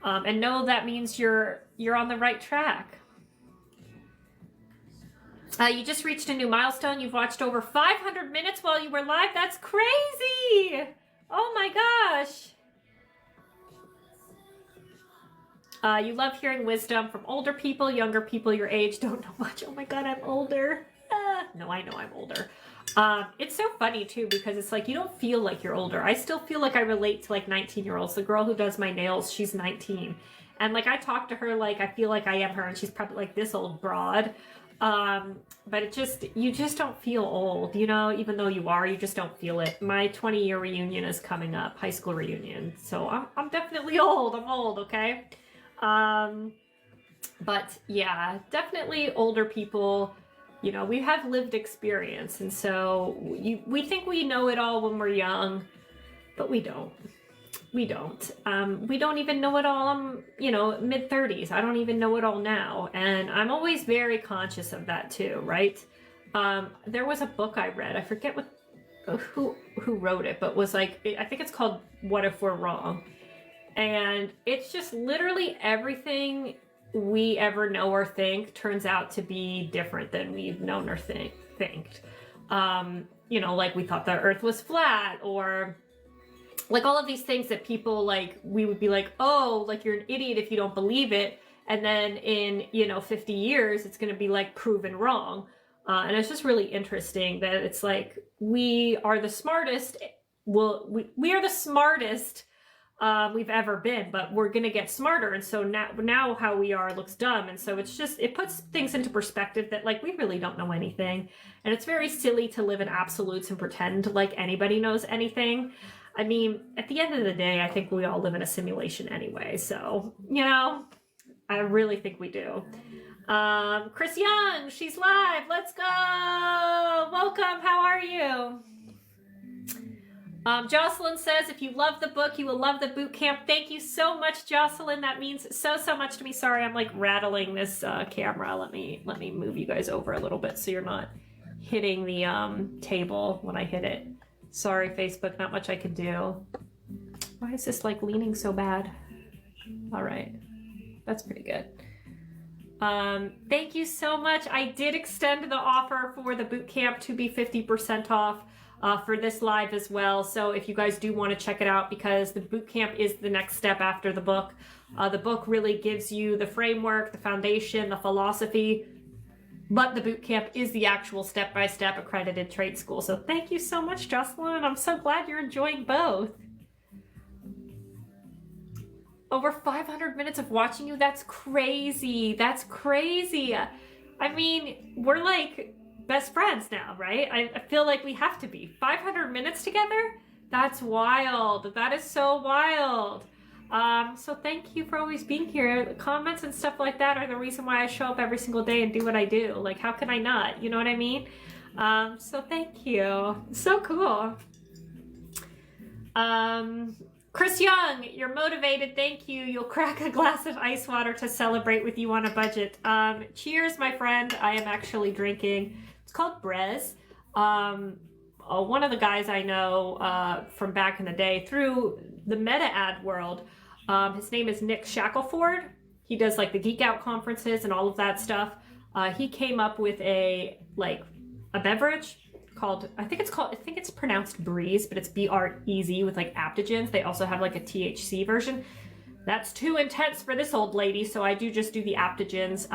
And know that means you're on the right track. You just reached a new milestone. You've watched over 500 minutes while you were live. That's crazy. Oh my gosh. You love hearing wisdom from older people. Younger people your age don't know much. Oh my God, I'm older. No, I know I'm older. It's so funny too, because it's like, you don't feel like you're older. I still feel like I relate to like 19-year-olds. The girl who does my nails, she's 19. And like, I talk to her like I feel like I am her, and she's probably like this old broad. But you just don't feel old, you know, even though you are, you just don't feel it. My 20-year reunion is coming up, high school reunion. So I'm definitely old. I'm old, okay? But yeah, definitely older people, you know, we have lived experience. And so we think we know it all when we're young, but we don't. We don't. We don't even know it all. I'm, you know, mid-30s. I don't even know it all now. And I'm always very conscious of that too, right? There was a book I read. I forget who wrote it, but was like, I think it's called What If We're Wrong? And it's just literally everything we ever know or think turns out to be different than we've known or think. You know, like we thought the earth was flat, or like all of these things that people like, we would be like, oh, like you're an idiot if you don't believe it. And then in, you know, 50 years, it's going to be like proven wrong. And it's just really interesting that it's like, we are the smartest. Well, we are the smartest we've ever been, but we're going to get smarter. And so now how we are looks dumb. And so it's just, it puts things into perspective that like, we really don't know anything. And it's very silly to live in absolutes and pretend like anybody knows anything. I mean, at the end of the day, I think we all live in a simulation anyway. So, you know, I really think we do. Chris Young, she's live. Let's go. Welcome. How are you? Jocelyn says, if you love the book, you will love the boot camp. Thank you so much, Jocelyn. That means so much to me. Sorry, I'm like rattling this camera. Let me move you guys over a little bit so you're not hitting the table when I hit it. Sorry, Facebook, not much I can do. Why is this like leaning so bad? All right, that's pretty good. Thank you so much. I did extend the offer for the boot camp to be 50% off for this live as well. So if you guys do want to check it out, because the boot camp is the next step after the book. The book really gives you the framework, the foundation, the philosophy, but the boot camp is the actual step-by-step accredited trade school. So thank you so much, Jocelyn. I'm so glad you're enjoying both. Over 500 minutes of watching you. That's crazy. That's crazy. I mean, we're like best friends now, right? I feel like we have to be. 500 minutes together? That's wild. That is so wild. So thank you for always being here. The comments and stuff like that are the reason why I show up every single day and do what I do. Like, how can I not? You know what I mean? So thank you. So cool. Chris Young, you're motivated. Thank you. You'll crack a glass of ice water to celebrate with you on a budget. Cheers, my friend. I am actually drinking. It's called Brez. One of the guys I know from back in the day through the meta ad world, his name is Nick Shackelford. He does like the Geek Out conferences and all of that stuff. He came up with a beverage called, I think it's pronounced Breeze, but it's B-R-E-Z with like aptogens. They also have like a THC version. That's too intense for this old lady, so I do just do the aptogens.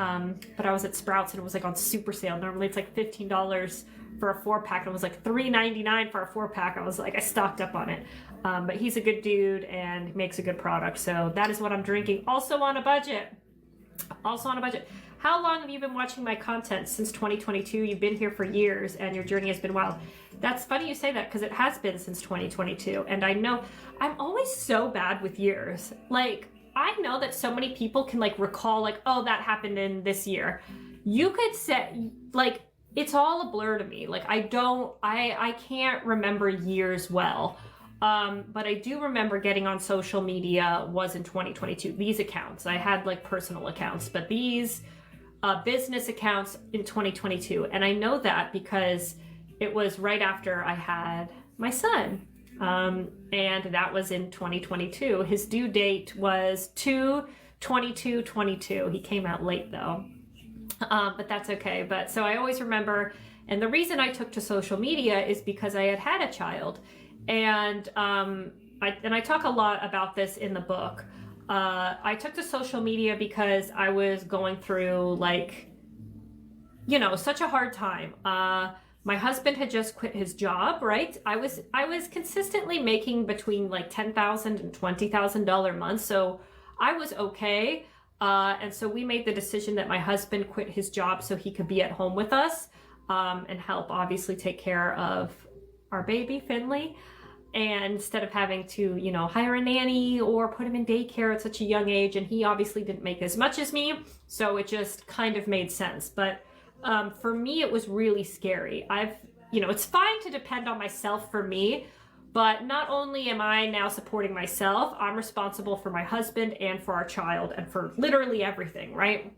But I was at Sprouts and it was like on super sale. Normally it's like $15 for a 4-pack. And it was like $3.99 for a 4-pack. I was like, I stocked up on it. But he's a good dude and makes a good product. So that is what I'm drinking. Also on a budget. How long have you been watching my content? Since 2022. You've been here for years and your journey has been wild. That's funny you say that, because it has been since 2022. And I know I'm always so bad with years. Like, I know that so many people can like recall like, oh, that happened in this year. You could say like, it's all a blur to me. Like I can't remember years well. But I do remember getting on social media was in 2022. These accounts, I had like personal accounts, but these business accounts in 2022. And I know that because it was right after I had my son. And that was in 2022. His due date was 2/22/22. He came out late though, but that's okay. But so I always remember, and the reason I took to social media is because I had a child, and I talk a lot about this in the book. I took to social media because I was going through, like, you know, such a hard time. My husband had just quit his job, right? I was consistently making between like $10,000 and $20,000 months, so I was okay. And so we made the decision that my husband quit his job so he could be at home with us, and help obviously take care of our baby, Finley. And instead of having to, you know, hire a nanny or put him in daycare at such a young age, and he obviously didn't make as much as me, so it just kind of made sense. But for me, it was really scary. You know, it's fine to depend on myself for me, but not only am I now supporting myself, I'm responsible for my husband and for our child and for literally everything, right?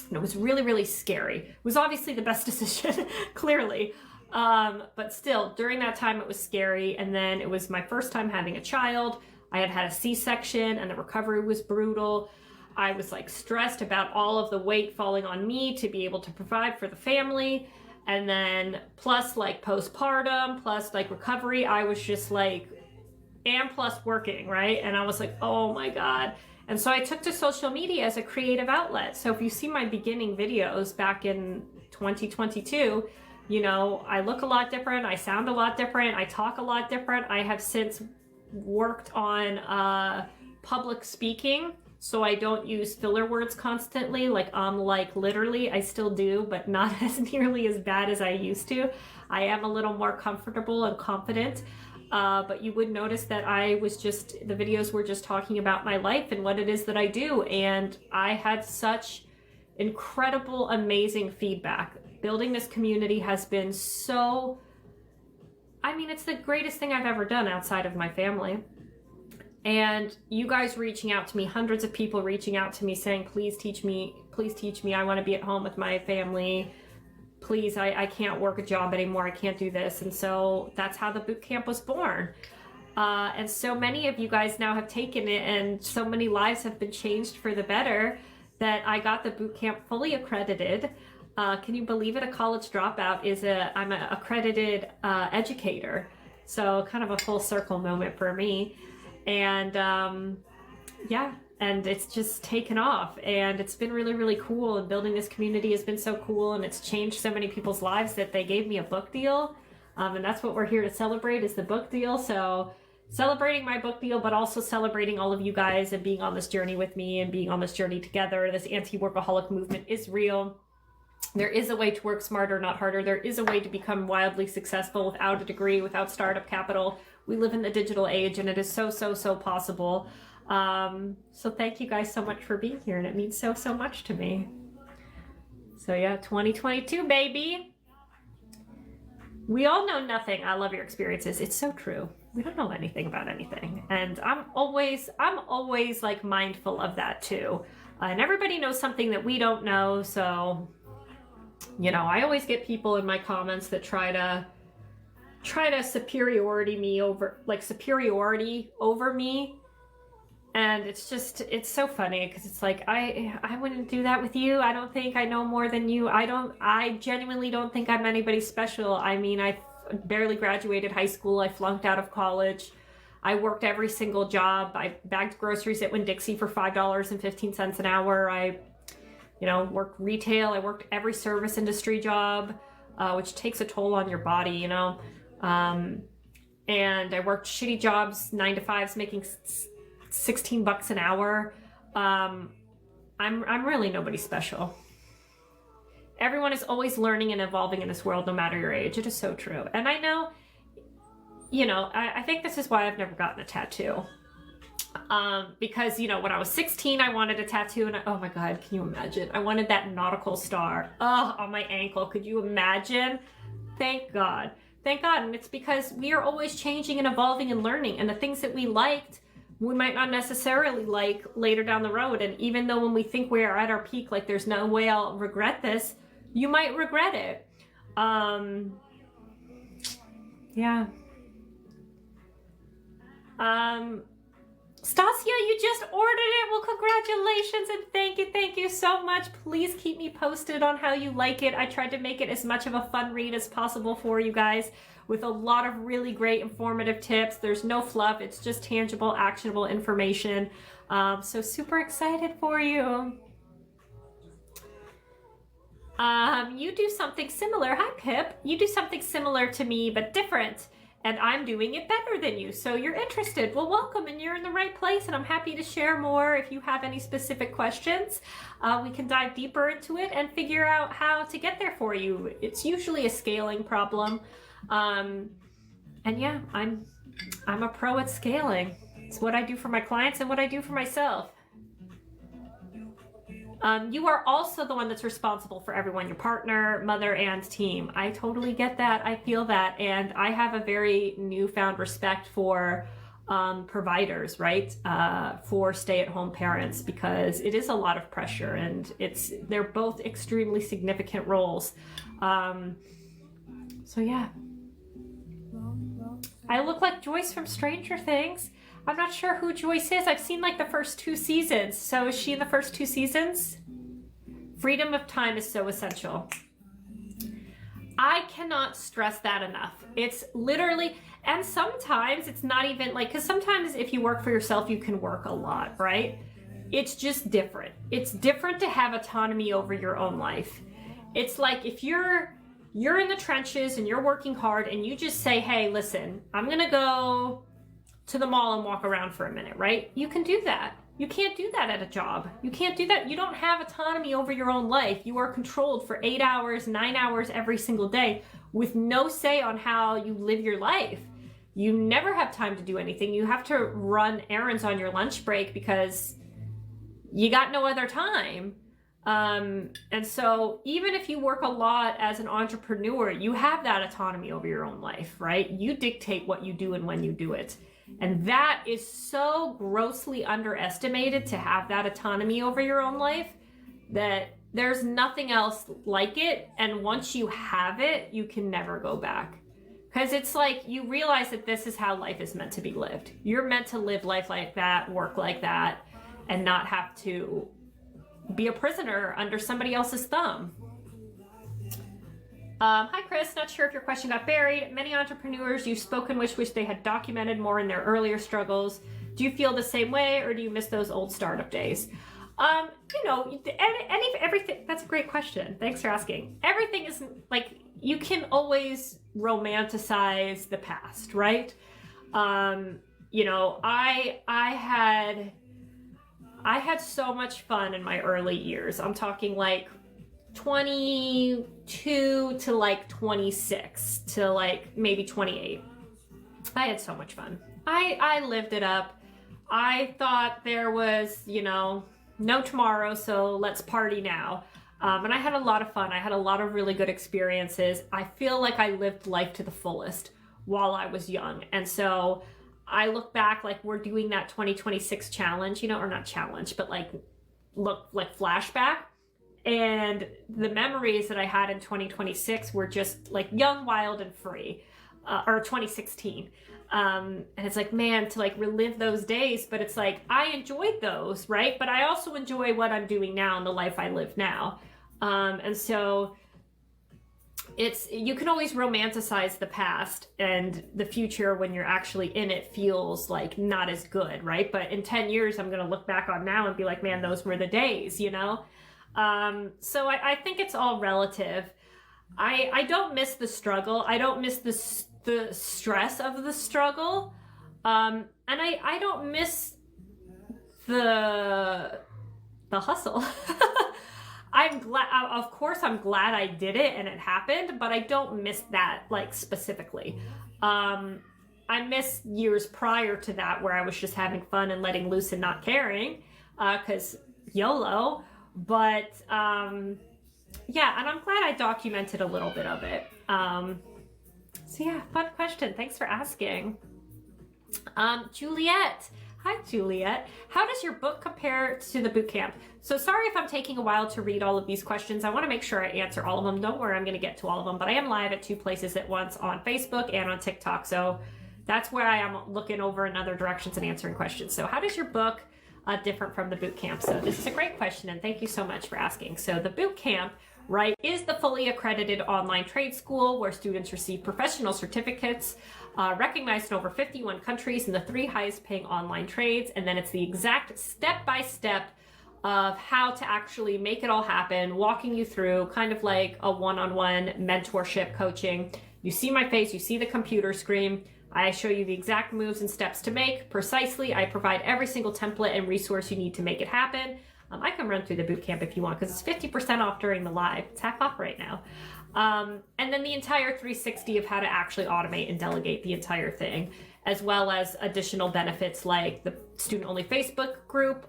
And it was really, really scary. It was obviously the best decision, clearly. But still, during that time, it was scary. And then it was my first time having a child. I had a C-section and the recovery was brutal. I was like stressed about all of the weight falling on me to be able to provide for the family. And then plus like postpartum, plus like recovery, I was just like, and plus working, right? And I was like, oh my God. And so I took to social media as a creative outlet. So if you see my beginning videos back in 2022, you know, I look a lot different. I sound a lot different. I talk a lot different. I have since worked on public speaking, so I don't use filler words constantly. Like literally, I still do, but not as nearly as bad as I used to. I am a little more comfortable and confident. But you would notice that the videos were just talking about my life and what it is that I do. And I had such incredible, amazing feedback. Building this community has been it's the greatest thing I've ever done outside of my family. And you guys reaching out to me, hundreds of people reaching out to me saying, please teach me. I want to be at home with my family. Please, I can't work a job anymore. I can't do this. And so that's how the boot camp was born. And so many of you guys now have taken it, and so many lives have been changed for the better that I got the boot camp fully accredited. Can you believe it? A college dropout I'm an accredited educator. So kind of a full circle moment for me. And yeah, and it's just taken off, and it's been really, really cool. And building this community has been so cool, and it's changed so many people's lives that they gave me a book deal. And that's what we're here to celebrate, is the book deal. So celebrating my book deal, but also celebrating all of you guys and being on this journey with me and being on this journey together. This anti-workaholic movement is real. There is a way to work smarter, not harder. There is a way to become wildly successful without a degree, without startup capital. We live in the digital age, and it is so, so, so possible. So thank you guys so much for being here, and it means so, so much to me. So yeah, 2022, baby. We all know nothing. I love your experiences. It's so true. We don't know anything about anything. And I'm always like mindful of that too. And everybody knows something that we don't know, so you know, I always get people in my comments that try to superiority over me. And it's so funny because it's like, I wouldn't do that with you. I don't think I know more than you. I genuinely don't think I'm anybody special. I mean, I barely graduated high school. I flunked out of college. I worked every single job. I bagged groceries at Winn-Dixie for $5.15 an hour. I worked retail. I worked every service industry job, which takes a toll on your body, you know. And I worked shitty jobs, 9-to-5s, making $16 an hour. I'm really nobody special. Everyone is always learning and evolving in this world, no matter your age. It is so true. And I know, I think this is why I've never gotten a tattoo. Because, when I was 16, I wanted a tattoo, and oh my God, can you imagine? I wanted that nautical star, on my ankle. Could you imagine? Thank God. Thank God. And it's because we are always changing and evolving and learning, and the things that we liked, we might not necessarily like later down the road. And even though when we think we are at our peak, like there's no way I'll regret this, you might regret it. Yeah. Stasia, you just ordered it. Well, congratulations and thank you so much. Please keep me posted on how you like it. I tried to make it as much of a fun read as possible for you guys with a lot of really great informative tips. There's no fluff. It's just tangible, actionable information. So super excited for you. You do something similar. Hi, Pip. You do something similar to me, but different. And I'm doing it better than you. So you're interested. Well, welcome, and you're in the right place, and I'm happy to share more. If you have any specific questions, we can dive deeper into it and figure out how to get there for you. It's usually a scaling problem. And yeah, I'm a pro at scaling. It's what I do for my clients and what I do for myself. You are also the one that's responsible for everyone, your partner, mother, and team. I totally get that. I feel that. And I have a very newfound respect for providers, right? For stay-at-home parents, because it is a lot of pressure, and they're both extremely significant roles. So yeah. I look like Joyce from Stranger Things. I'm not sure who Joyce is. I've seen like the first 2 seasons. So is she in the first 2 seasons? Freedom of time is so essential. I cannot stress that enough. It's literally, and sometimes it's not even like, because sometimes if you work for yourself, you can work a lot, right? It's just different. It's different to have autonomy over your own life. It's like if you're in the trenches and you're working hard and you just say, hey, listen, I'm going to go to the mall and walk around for a minute, right? You can do that. You can't do that at a job. You can't do that. You don't have autonomy over your own life. You are controlled for 8 hours, 9 hours every single day with no say on how you live your life. You never have time to do anything. You have to run errands on your lunch break because you got no other time. And so even if you work a lot as an entrepreneur, you have that autonomy over your own life, right? You dictate what you do and when you do it. And that is so grossly underestimated, to have that autonomy over your own life, that there's nothing else like it. And once you have it, you can never go back. Because it's like you realize that this is how life is meant to be lived. You're meant to live life like that, work like that, and not have to be a prisoner under somebody else's thumb. Hi, Chris. Not sure if your question got buried. Many entrepreneurs you've spoken with wish they had documented more in their earlier struggles. Do you feel the same way, or do you miss those old startup days? You know, everything. That's a great question. Thanks for asking. Everything is like, you can always romanticize the past, right? You know, I had so much fun in my early years. I'm talking like 22 to like 26 to like maybe 28. I had so much fun. I lived it up. I thought there was, you know, no tomorrow, so let's party now. And I had a lot of fun. I had a lot of really good experiences. I feel like I lived life to the fullest while I was young. And so I look back, like we're doing that 2026 challenge, you know, or not challenge, but like flashback. And the memories that I had in 2026 were just like young, wild, and free, or 2016. And it's like, man, to like relive those days, but it's like, I enjoyed those, right? But I also enjoy what I'm doing now and the life I live now. And so you can always romanticize the past, and the future when you're actually in it feels like not as good, right? But in 10 years, I'm going to look back on now and be like, man, those were the days, you know? So I think it's all relative. I don't miss the struggle. I don't miss the stress of the struggle. And I don't miss the hustle. I'm glad, of course I'm glad I did it and it happened, but I don't miss that like specifically. I miss years prior to that where I was just having fun and letting loose and not caring, 'cause YOLO. But yeah, and I'm glad I documented a little bit of it. So yeah, fun question. Thanks for asking. Juliet. Hi, Juliet. How does your book compare to the bootcamp? So sorry if I'm taking a while to read all of these questions. I want to make sure I answer all of them. Don't worry, I'm going to get to all of them. But I am live at 2 places at once, on Facebook and on TikTok. So that's where I am looking over in other directions and answering questions. So how does your book different from the boot camp? So this is a great question, and thank you so much for asking. So the boot camp, right, is the fully accredited online trade school where students receive professional certificates recognized in over 51 countries in the 3 highest paying online trades. And then it's the exact step-by-step of how to actually make it all happen, walking you through kind of like a one-on-one mentorship coaching. You see my face, you see the computer screen. I show you the exact moves and steps to make precisely. I provide every single template and resource you need to make it happen. I can run through the bootcamp if you want, because it's 50% off during the live. It's half off right now. And then the entire 360 of how to actually automate and delegate the entire thing, as well as additional benefits like the student-only Facebook group,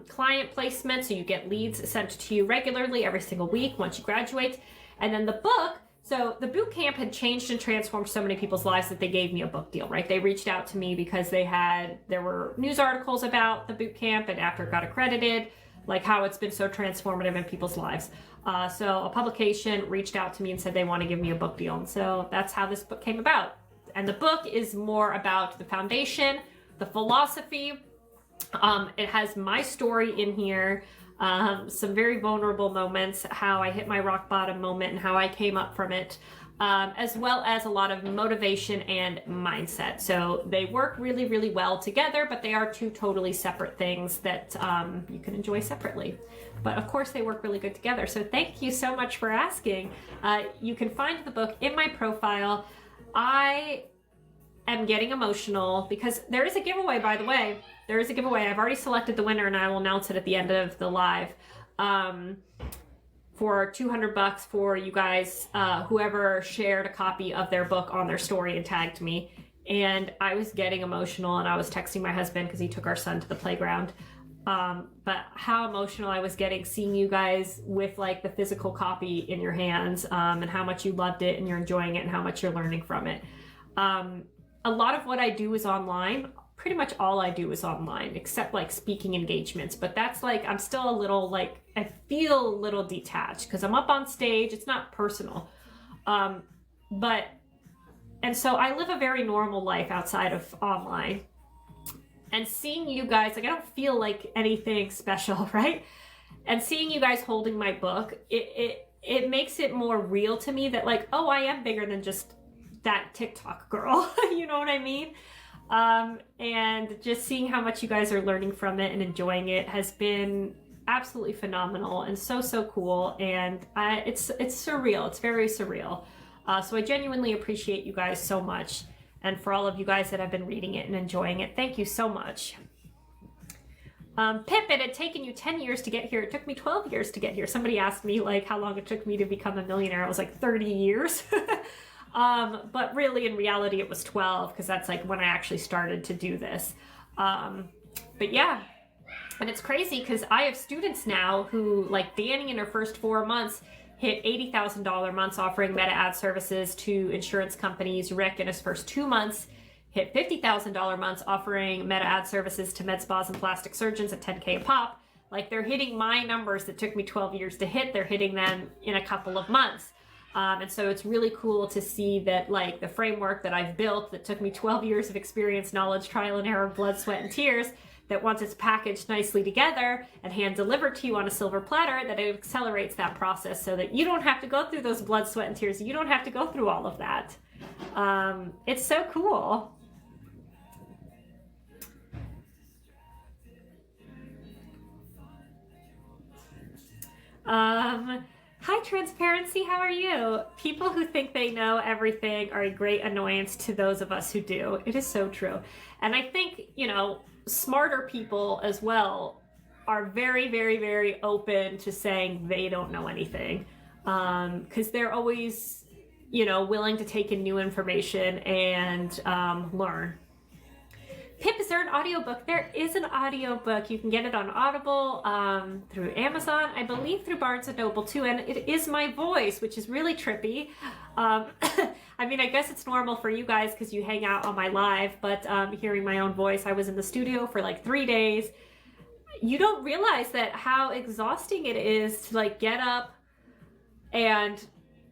client placement, so you get leads sent to you regularly every single week once you graduate. And then the book. So the boot camp had changed and transformed so many people's lives that they gave me a book deal, right? They reached out to me because there were news articles about the boot camp, and after it got accredited, like how it's been so transformative in people's lives. So a publication reached out to me and said they want to give me a book deal. And so that's how this book came about. And the book is more about the foundation, the philosophy. It has my story in here. Some very vulnerable moments, how I hit my rock bottom moment and how I came up from it, as well as a lot of motivation and mindset. So they work really, really well together, but they are 2 totally separate things that you can enjoy separately. But of course they work really good together. So thank you so much for asking. You can find the book in my profile. I am getting emotional because there is a giveaway, by the way. There is a giveaway. I've already selected the winner, and I will announce it at the end of the live, for $200 for you guys, whoever shared a copy of their book on their story and tagged me. And I was getting emotional, and I was texting my husband because he took our son to the playground. But how emotional I was getting seeing you guys with like the physical copy in your hands, and how much you loved it and you're enjoying it and how much you're learning from it. A lot of what I do is online. Pretty much all I do is online, except like speaking engagements. But that's like, I'm still a little like, I feel a little detached because I'm up on stage. It's not personal. And so I live a very normal life outside of online. And seeing you guys, like I don't feel like anything special, right? And seeing you guys holding my book, it makes it more real to me that like, oh, I am bigger than just that TikTok girl. You know what I mean? And just seeing how much you guys are learning from it and enjoying it has been absolutely phenomenal and so cool. And it's surreal. It's very surreal. So I genuinely appreciate you guys so much. And for all of you guys that have been reading it and enjoying it, thank you so much. Pip, it had taken you 10 years to get here. It took me 12 years to get here. Somebody asked me like how long it took me to become a millionaire. I was like 30 years. But really in reality it was 12 because that's like when I actually started to do this. But yeah, and it's crazy because I have students now who, like Danny in her first 4 months hit $80,000 months offering meta ad services to insurance companies. Rick in his first 2 months hit $50,000 months offering meta ad services to med spas and plastic surgeons at $10K a pop. Like they're hitting my numbers that took me 12 years to hit. They're hitting them in a couple of months. And so it's really cool to see that like the framework that I've built that took me 12 years of experience, knowledge, trial and error, blood, sweat, and tears, that once it's packaged nicely together and hand delivered to you on a silver platter, that it accelerates that process so that you don't have to go through those blood, sweat, and tears. You don't have to go through all of that. It's so cool. Hi, Transparency, how are you? People who think they know everything are a great annoyance to those of us who do. It is so true. And I think, you know, smarter people as well are very, very, very open to saying they don't know anything. Because they're always, you know, willing to take in new information and learn. Pip, is there an audiobook? There is an audiobook. You can get it on Audible, through Amazon, I believe through Barnes & Noble too, and it is my voice, which is really trippy. I mean, I guess it's normal for you guys because you hang out on my live, but hearing my own voice, I was in the studio for like 3 days. You don't realize that how exhausting it is to like get up and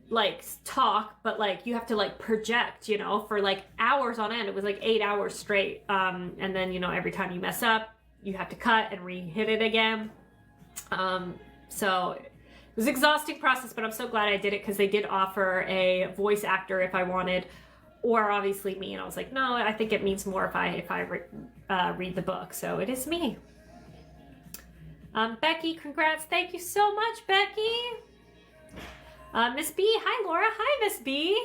like talk, but like you have to like project, you know, for like hours on end. It was like 8 hours straight. And then, you know, every time you mess up, you have to cut and re-hit it again. So it was an exhausting process, but I'm so glad I did it because they did offer a voice actor if I wanted, or obviously me. And I was like, no, I think it means more if I read the book. So it is me. Becky, congrats. Thank you so much, Becky. Miss B, hi Laura. Hi, Miss B.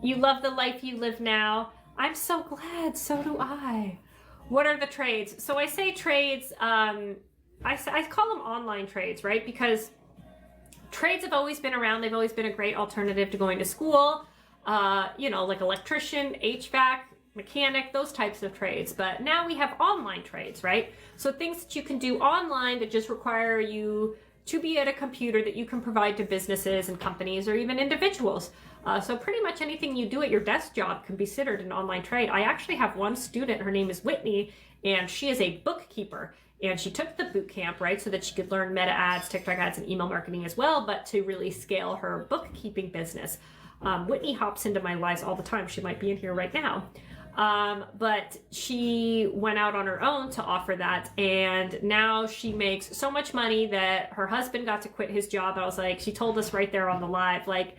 You love the life you live now. I'm so glad. So do I. What are the trades? So I say trades. I call them online trades, right? Because trades have always been around. They've always been a great alternative to going to school. You know, like electrician, HVAC, mechanic, those types of trades. But now we have online trades, right? So things that you can do online that just require you to be at a computer that you can provide to businesses and companies or even individuals. So pretty much anything you do at your desk job can be considered an online trade. I actually have one student, her name is Whitney, and she is a bookkeeper. And she took the boot camp, right, so that she could learn meta ads, TikTok ads, and email marketing as well, but to really scale her bookkeeping business. Whitney hops into my lives all the time. She might be in here right now. But she went out on her own to offer that, and now she makes so much money that her husband got to quit his job. I was like, she told us right there on the live, like,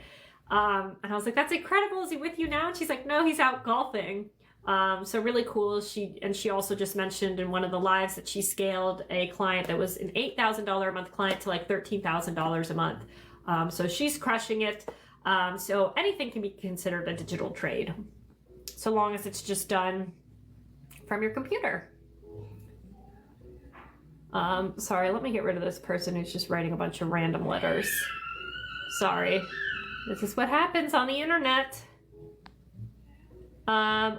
and I was like, that's incredible. Is he with you now? And she's like, no, he's out golfing. So really cool. She also just mentioned in one of the lives that she scaled a client that was an $8,000 a month client to like $13,000 a month. So she's crushing it. So anything can be considered a digital trade, so long as it's just done from your computer. Sorry, let me get rid of this person who's just writing a bunch of random letters. Sorry. This is what happens on the internet. So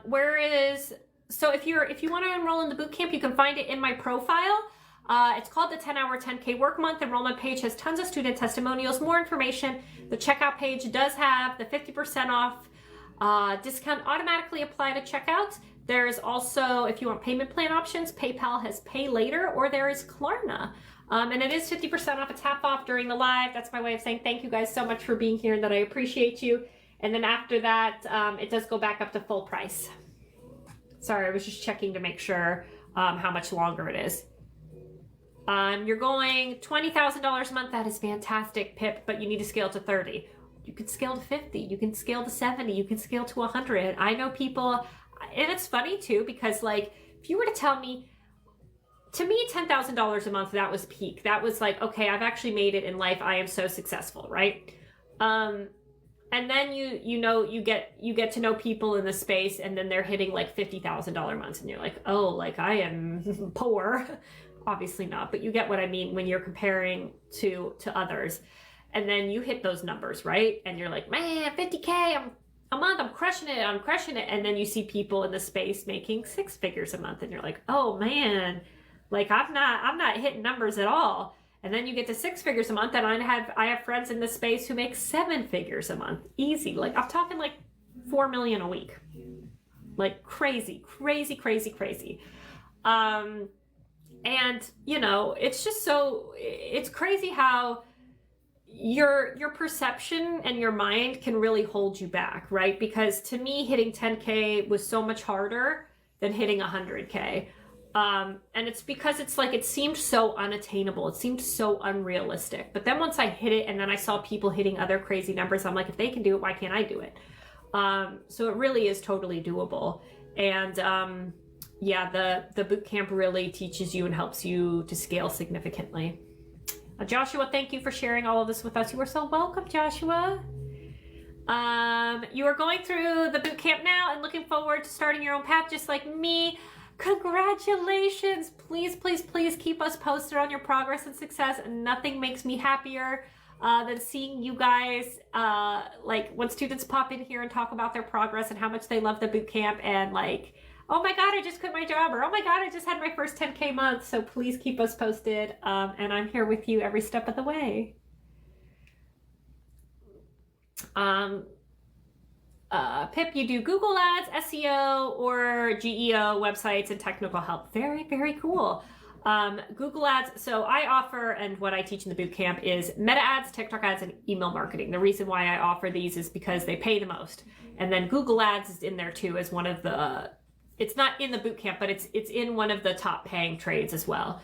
if you want to enroll in the bootcamp, you can find it in my profile. It's called the 10-Hour 10K Work Month. Enrollment page has tons of student testimonials, more information. The checkout page does have the 50% off discount automatically apply to checkout. There's also, if you want payment plan options, PayPal has Pay Later, or there is Klarna. And it is 50% off. It's half off during the live. That's my way of saying thank you guys so much for being here and that I appreciate you. And then after that, it does go back up to full price. Sorry, I was just checking to make sure how much longer it is. You're going $20,000 a month. That is fantastic, Pip, but you need to scale to 30. You can scale to 50. You can scale to 70. You can scale to 100. I know people, and it's funny too, because like, if you were to tell me, to me, $10,000 a month, that was peak. That was like, okay, I've actually made it in life. I am so successful, right? And then you get to know people in the space, and then they're hitting like $50,000 months, and you're like, oh, like I am poor. Obviously not, but you get what I mean when you're comparing to others. And then you hit those numbers, right? And you're like, man, 50K a month, I'm crushing it. And then you see people in the space making 6 figures a month, and you're like, oh man, like I'm not hitting numbers at all. And then you get to 6 figures a month, and I have friends in this space who make 7 figures a month, easy. Like I'm talking like 4 million a week, like crazy. And you know, it's just it's crazy how your perception and your mind can really hold you back, right? Because to me, hitting 10K was so much harder than hitting 100K. And it's because it's like, it seemed so unattainable. It seemed so unrealistic. But then once I hit it, and then I saw people hitting other crazy numbers, I'm like, if they can do it, why can't I do it? So it really is totally doable. And yeah, the bootcamp really teaches you and helps you to scale significantly. Joshua, thank you for sharing all of this with us. You are so welcome, Joshua. You are going through the bootcamp now and looking forward to starting your own path just like me. Congratulations. Please, please, please keep us posted on your progress and success. Nothing makes me happier than seeing you guys, like when students pop in here and talk about their progress and how much they love the bootcamp, and like, oh my God, I just quit my job, or oh my God, I just had my first 10K month. So please keep us posted. And I'm here with you every step of the way. Pip, you do Google Ads, SEO, or GEO websites and technical help. Very, very cool. Google ads. So I offer, and what I teach in the boot camp is meta ads, TikTok ads, and email marketing. The reason why I offer these is because they pay the most. And then Google ads is in there too as one of the, it's not in the boot camp, but it's in one of the top paying trades as well.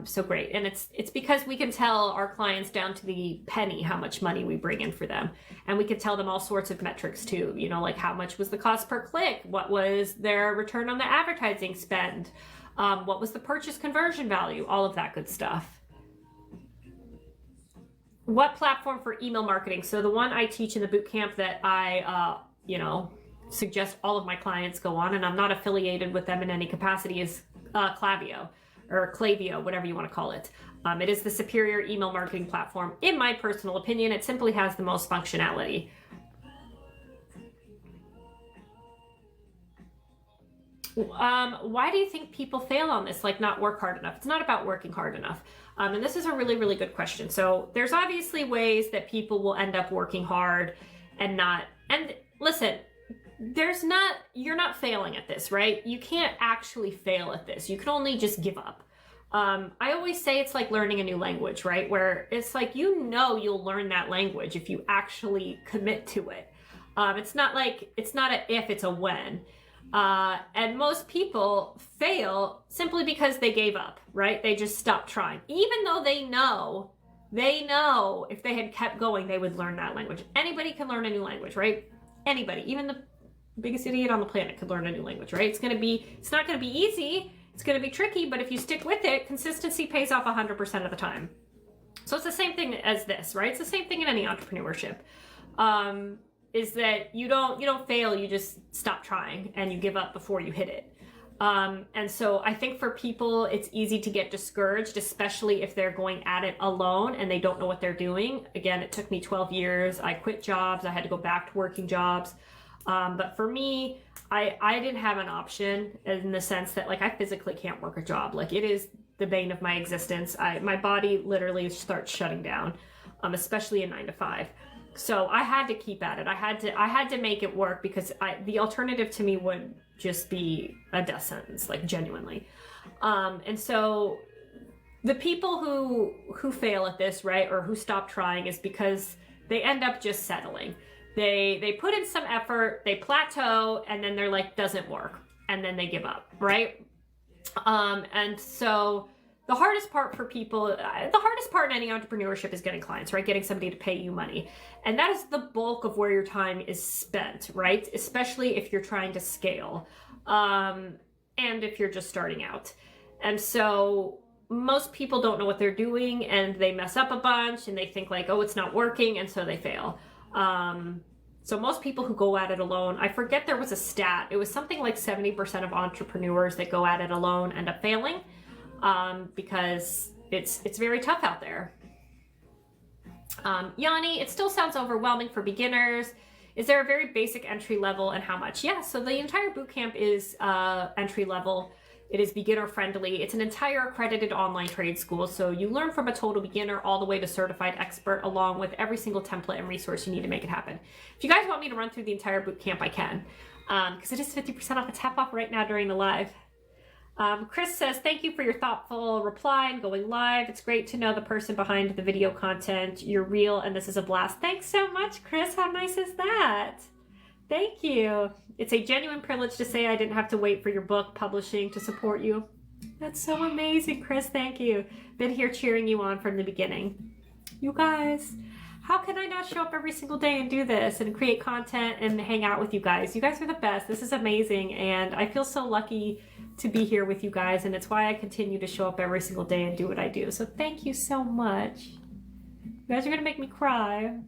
So great. And it's because we can tell our clients down to the penny how much money we bring in for them. And we can tell them all sorts of metrics too, you know, like how much was the cost per click? What was their return on the advertising spend? What was the purchase conversion value? All of that good stuff. What platform for email marketing? So the one I teach in the boot camp that I, suggest all of my clients go on, and I'm not affiliated with them in any capacity, is Klaviyo, or Klaviyo, whatever you want to call it. It is the superior email marketing platform. In my personal opinion, it simply has the most functionality. Why do you think people fail on this? Like, not work hard enough? It's not about working hard enough. And this is a really, really good question. So there's obviously ways that people will end up working hard and not, and listen, you're not failing at this, right? You can't actually fail at this. You can only just give up. I always say it's like learning a new language, right? Where it's like, you'll learn that language if you actually commit to it. It's not an if, it's a when. And most people fail simply because they gave up, right? They just stopped trying. Even though they know if they had kept going, they would learn that language. Anybody can learn a new language, right? Anybody, even the biggest idiot on the planet could learn a new language, right? It's not going to be easy. It's going to be tricky, but if you stick with it, consistency pays off 100% of the time. So it's the same thing as this, right? It's the same thing in any entrepreneurship. Is that you don't fail, you just stop trying and you give up before you hit it. And so I think for people, it's easy to get discouraged, especially if they're going at it alone and they don't know what they're doing. Again, it took me 12 years. I quit jobs. I had to go back to working jobs. But for me, I didn't have an option in the sense that, like, I physically can't work a job. Like, it is the bane of my existence. My body literally starts shutting down, especially in 9 to 5. So I had to keep at it. I had to make it work because the alternative to me would just be a death sentence, like, genuinely. And so the people who fail at this, right, or who stop trying, is because they end up just settling. They put in some effort, they plateau, and then they're like, doesn't work, and then they give up, right? And so the hardest part for people, the hardest part in any entrepreneurship is getting clients, right? Getting somebody to pay you money. And that is the bulk of where your time is spent, right? Especially if you're trying to scale, and if you're just starting out. And so most people don't know what they're doing, and they mess up a bunch, and they think like, oh, it's not working, and so they fail. So most people who go at it alone, I forget there was a stat. It was something like 70% of entrepreneurs that go at it alone end up failing, because it's very tough out there. Yanni, it still sounds overwhelming for beginners. Is there a very basic entry level, and how much? Yeah, so the entire bootcamp is entry level. It is beginner friendly. It's an entire accredited online trade school. So you learn from a total beginner all the way to certified expert, along with every single template and resource you need to make it happen. If you guys want me to run through the entire bootcamp, I can, because it is 50% off. It's half off right now during the live. Chris says, thank you for your thoughtful reply and going live. It's great to know the person behind the video content. You're real, and this is a blast. Thanks so much, Chris. How nice is that? Thank you. It's a genuine privilege to say I didn't have to wait for your book publishing to support you. That's so amazing, Chris. Thank you. Been here cheering you on from the beginning. You guys, how can I not show up every single day and do this and create content and hang out with you guys? You guys are the best. This is amazing, and I feel so lucky to be here with you guys, and it's why I continue to show up every single day and do what I do. So thank you so much. You guys are gonna make me cry.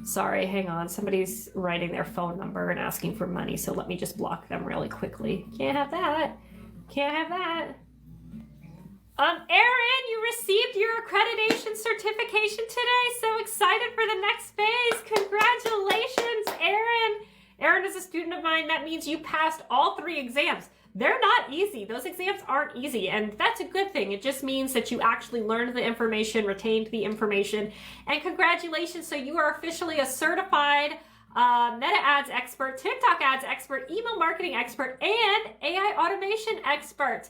Sorry, hang on. Somebody's writing their phone number and asking for money, so let me just block them really quickly. Can't have that. Can't have that. Erin, you received your accreditation certification today. So excited for the next phase. Congratulations, Erin. Erin is a student of mine. That means you passed all 3 exams. They're not easy. Those exams aren't easy, and that's a good thing. It just means that you actually learned the information, retained the information, and congratulations. So you are officially a certified Meta ads expert, TikTok ads expert, email marketing expert, and AI automation expert.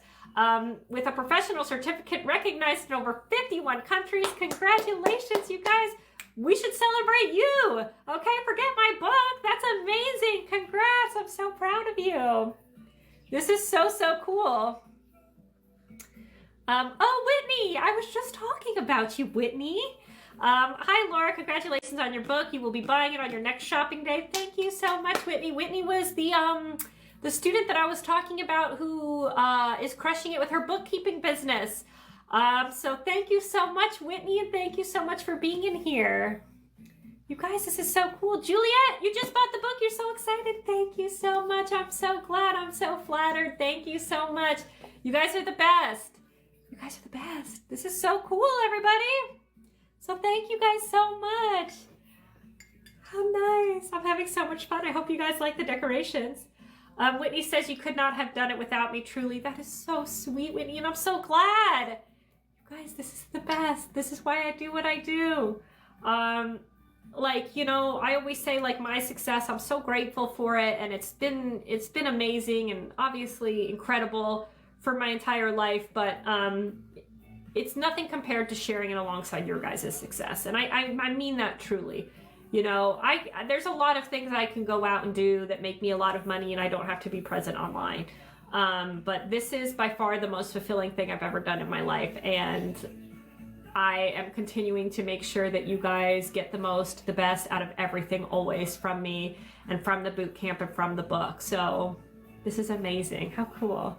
With a professional certificate recognized in over 51 countries. Congratulations, you guys. We should celebrate you. Okay, forget my book. That's amazing. Congrats. I'm so proud of you. This is so, so cool. Oh, Whitney, I was just talking about you, Whitney. Hi, Laura. Congratulations on your book. You will be buying it on your next shopping day. Thank you so much, Whitney. Whitney was the student that I was talking about who is crushing it with her bookkeeping business. So thank you so much, Whitney, and thank you so much for being in here. You guys, this is so cool. Juliet, you just bought the book. You're so excited. Thank you so much. I'm so glad. I'm so flattered. Thank you so much. You guys are the best. You guys are the best. This is so cool, everybody. So thank you guys so much. How nice. I'm having so much fun. I hope you guys like the decorations. Whitney says you could not have done it without me. Truly, that is so sweet, Whitney, and I'm so glad. You guys, this is the best. This is why I do what I do. Like, you know, I always say, like, my success, I'm so grateful for it, and it's been amazing and obviously incredible for my entire life, but it's nothing compared to sharing it alongside your guys' success. And I mean that truly. You know, there's a lot of things I can go out and do that make me a lot of money, and I don't have to be present online. But this is by far the most fulfilling thing I've ever done in my life, and I am continuing to make sure that you guys get the best out of everything always from me and from the boot camp and from the book. So this is amazing. How cool.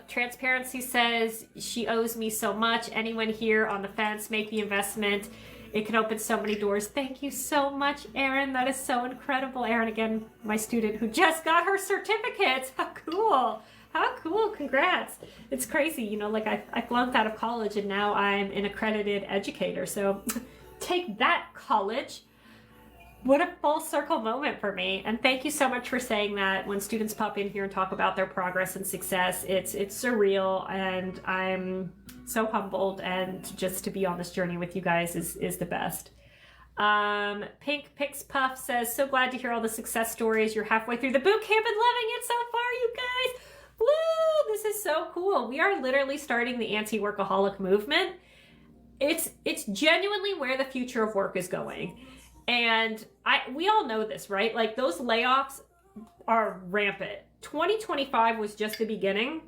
Transparency says she owes me so much. Anyone here on the fence, make the investment. It can open so many doors. Thank you so much, Erin. That is so incredible. Erin, again, my student who just got her certificate. How cool. How cool. Congrats. It's crazy. You know, like I flunked out of college and now I'm an accredited educator. So take that, college. What a full circle moment for me. And thank you so much for saying that. When students pop in here and talk about their progress and success, it's surreal, and I'm so humbled, and just to be on this journey with you guys is the best. Pink Pix Puff says, so glad to hear all the success stories. You're halfway through the boot camp and loving it so far, you guys. Woo! This is so cool. We are literally starting the anti-workaholic movement. It's genuinely where the future of work is going. And we all know this, right? Like, those layoffs are rampant. 2025 was just the beginning.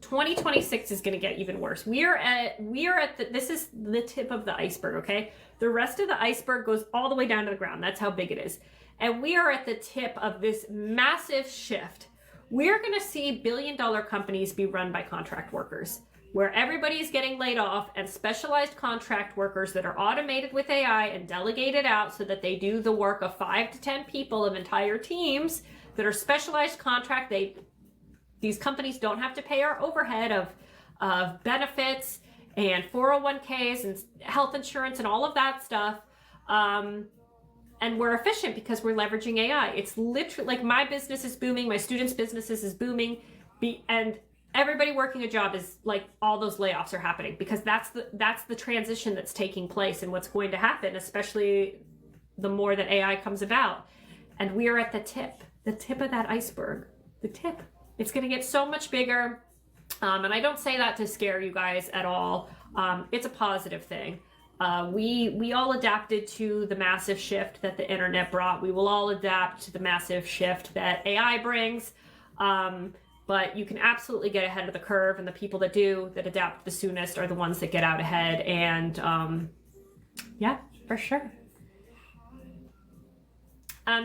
2026 is going to get even worse. This is the tip of the iceberg, okay? The rest of the iceberg goes all the way down to the ground. That's how big it is. And we are at the tip of this massive shift. We're going to see billion-dollar companies be run by contract workers, where everybody is getting laid off, and specialized contract workers that are automated with AI and delegated out so that they do the work of 5 to 10 people of entire teams that are specialized contract. These companies don't have to pay our overhead of benefits and 401ks and health insurance and all of that stuff. And we're efficient because we're leveraging AI. It's literally like, my business is booming, my students' businesses is booming, and everybody working a job is like, all those layoffs are happening because that's the transition that's taking place and what's going to happen, especially the more that AI comes about. And we are at the tip of that iceberg, the tip. It's going to get so much bigger. And I don't say that to scare you guys at all. It's a positive thing. We all adapted to the massive shift that the internet brought. We will all adapt to the massive shift that AI brings. But you can absolutely get ahead of the curve, and the people that adapt the soonest are the ones that get out ahead. And yeah, for sure.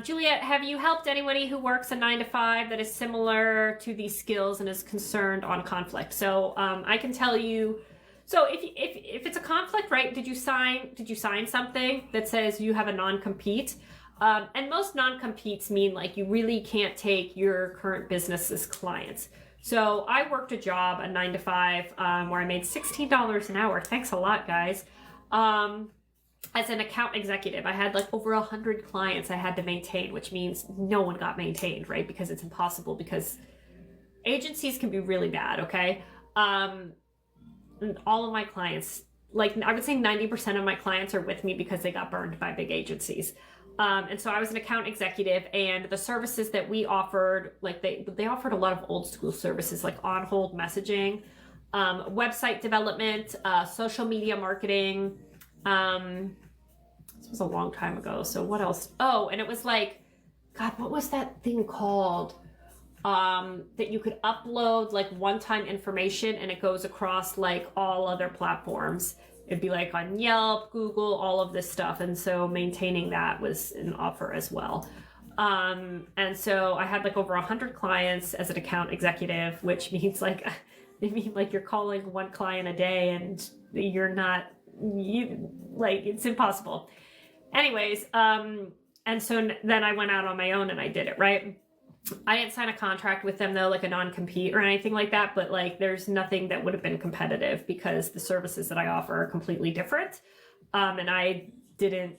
Juliet, have you helped anybody who works a 9-to-5 that is similar to these skills and is concerned on conflict? So I can tell you. So if it's a conflict, right? Did you sign something that says you have a non-compete? And most non-competes mean like you really can't take your current business's clients. So I worked a job, a 9-to-5, where I made $16 an hour. Thanks a lot, guys. As an account executive, I had like over 100 clients I had to maintain, which means no one got maintained, right? Because it's impossible, because agencies can be really bad, okay? And all of my clients like I would say 90% of my clients are with me because they got burned by big agencies. And so I was an account executive, and the services that we offered, like they offered a lot of old school services like on hold messaging, website development, social media marketing. This was a long time ago. So what else? Oh, and it was like, God, what was that thing called? That you could upload like one-time information and it goes across like all other platforms. It'd be like on Yelp, Google, all of this stuff. And so maintaining that was an offer as well. And so I had like over 100 clients as an account executive, which means like, you're calling one client a day and you're not, it's impossible. Anyways, and so then I went out on my own and I did it, right? I didn't sign a contract with them though, like a non-compete or anything like that, but like there's nothing that would have been competitive because the services that I offer are completely different. And I didn't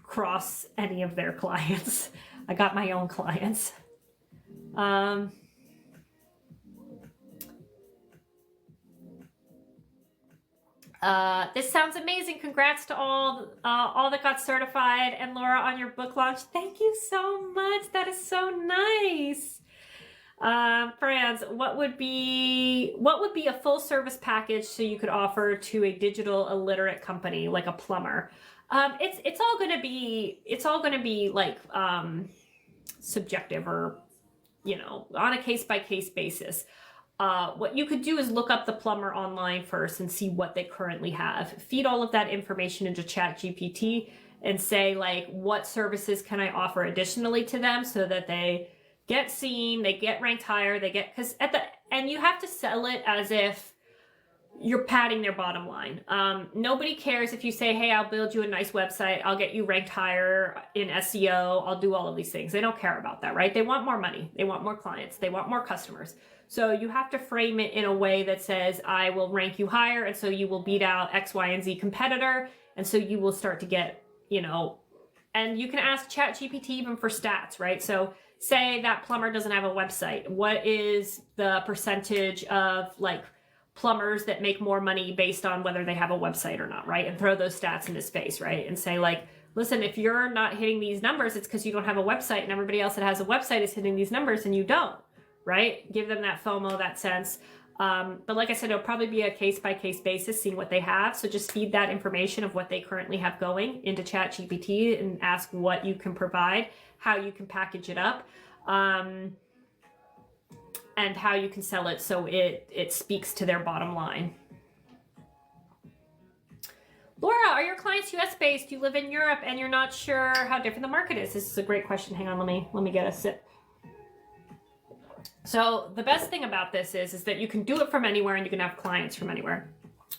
cross any of their clients. I got my own clients. This sounds amazing. Congrats to all that got certified, and Laura on your book launch. Thank you so much. That is so nice. Franz, what would be a full service package so you could offer to a digital illiterate company like a plumber? It's all gonna be like subjective or on a case by case basis. What you could do is look up the plumber online first and see what they currently have. Feed all of that information into ChatGPT and say, like, what services can I offer additionally to them so that they get seen, they get ranked higher, and you have to sell it as if you're padding their bottom line. Nobody cares if you say, hey, I'll build you a nice website, I'll get you ranked higher in SEO, I'll do all of these things. They don't care about that, right? They want more money, they want more clients, they want more customers. So you have to frame it in a way that says, I will rank you higher, and so you will beat out X, Y, and Z competitor, and so you will start to get, and you can ask ChatGPT even for stats, right? So say that plumber doesn't have a website. What is the percentage of like plumbers that make more money based on whether they have a website or not, right? And throw those stats into space, right? And say like, listen, if you're not hitting these numbers, it's because you don't have a website, and everybody else that has a website is hitting these numbers and you don't. Right? Give them that FOMO, that sense. But like I said, it'll probably be a case-by-case basis, seeing what they have. So just feed that information of what they currently have going into ChatGPT and ask what you can provide, how you can package it up, and how you can sell it so it speaks to their bottom line. Laura, are your clients US-based? You live in Europe and you're not sure how different the market is. This is a great question. Hang on, let me get a sip. So the best thing about this is that you can do it from anywhere and you can have clients from anywhere.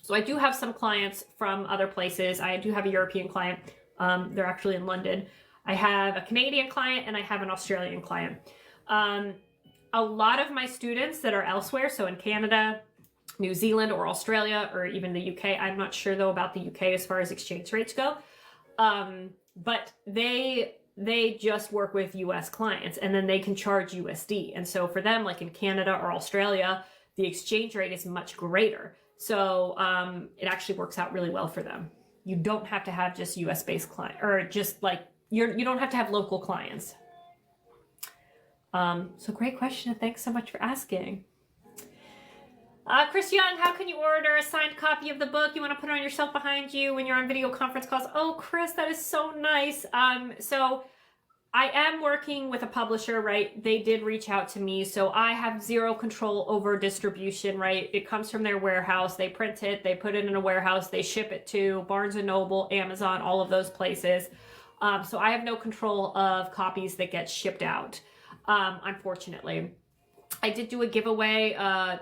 So I do have some clients from other places. I do have a European client. They're actually in London. I have a Canadian client and I have an Australian client. A lot of my students that are elsewhere, so in Canada, New Zealand, or Australia, or even the UK, I'm not sure though about the UK as far as exchange rates go, but they just work with US clients and then they can charge USD. And so for them, like in Canada or Australia, the exchange rate is much greater. So it actually works out really well for them. You don't have to have just US based client, or just like you don't have to have local clients. So great question. Thanks so much for asking. Chris Young, how can you order a signed copy of the book? You want to put it on your shelf behind you when you're on video conference calls? Oh, Chris, that is so nice. So I am working with a publisher, right? They did reach out to me, so I have zero control over distribution, right? It comes from their warehouse. They print it, they put it in a warehouse, they ship it to Barnes & Noble, Amazon, all of those places. So I have no control of copies that get shipped out, unfortunately. I did do a giveaway,